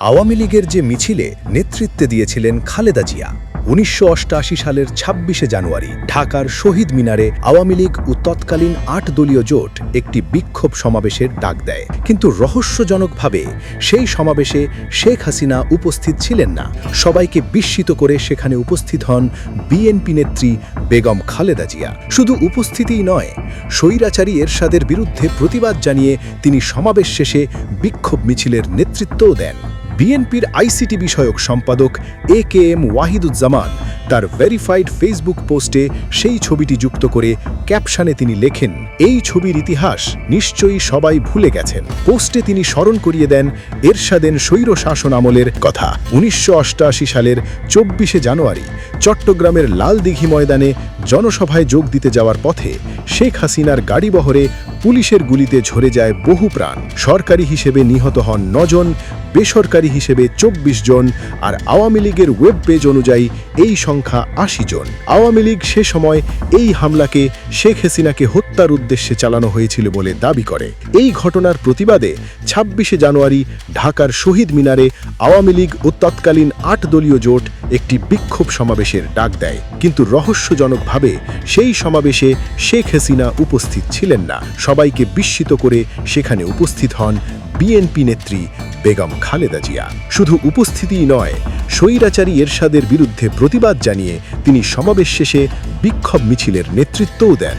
আওয়ামী লীগের যে মিছিলে নেতৃত্বে দিয়েছিলেন খালেদা জিয়া ১৯৮৮ সালের ২৬শে জানুয়ারি ঢাকার শহীদ মিনারে আওয়ামী লীগ ও তৎকালীন ৮ দলীয় জোট একটি বিক্ষোভ সমাবেশের ডাক দেয়, কিন্তু রহস্যজনকভাবে সেই সমাবেশে শেখ হাসিনা উপস্থিত ছিলেন না। সবাইকে বিস্মিত করে সেখানে উপস্থিত হন বিএনপি নেত্রী বেগম খালেদা জিয়া। শুধু উপস্থিতিই নয়, স্বৈরাচারী এরশাদের বিরুদ্ধে প্রতিবাদ জানিয়ে তিনি সমাবেশ শেষে বিক্ষোভ মিছিলের নেতৃত্বও দেন। বিএনপির আইসিটি বিষয়ক সম্পাদক AKM ওয়াহিদুজ্জামান তার ভেরিফাইড ফেসবুক পোস্টে সেই ছবিটি যুক্ত করে ক্যাপশনে তিনি লেখেন, এই ছবির ইতিহাস নিশ্চয়ই সবাই ভুলে গেছেন। পোস্টে তিনি স্মরণ করিয়ে দেন এরশাদের স্বৈর শাসন আমলের কথা। ১৯৮৮ সালের ২৪শে জানুয়ারি চট্টগ্রামের লালদিঘি ময়দানে জনসভায় যোগ দিতে যাওয়ার পথে শেখ হাসিনার গাড়িবহরে পুলিশের গুলিতে ঝরে যায় বহু প্রাণ। সরকারি হিসেবে নিহত হন ৯ জন, বেসরকারি হিসেবে ২৪ জন, আর আওয়ামী লীগের ওয়েব পেজ অনুযায়ী এই সংখ্যা ৮০ জন। আওয়ামী লীগ সে সময় এই হামলাকে শেখ হাসিনাকে হত্যার উদ্দেশ্যে চালানো হয়েছিল বলে দাবি করে। এই ঘটনার প্রতিবাদে ২৬শে জানুয়ারি ঢাকার শহীদ মিনারে আওয়ামী লীগ ও তৎকালীন ৮ দলীয় জোট একটি বিক্ষোভ সমাবেশের ডাক দেয়, কিন্তু রহস্যজনকভাবে সেই সমাবেশে শেখ হাসিনা উপস্থিত ছিলেন না। সবাইকে বিস্মিত করে সেখানে উপস্থিত হন বিএনপি নেত্রী বেগম খালেদা জিয়া। শুধু উপস্থিতিই নয়, স্বৈরাচারী এরশাদের বিরুদ্ধে প্রতিবাদ জানিয়ে তিনি সমাবেশ শেষে বিক্ষোভ মিছিলের নেতৃত্বও দেন।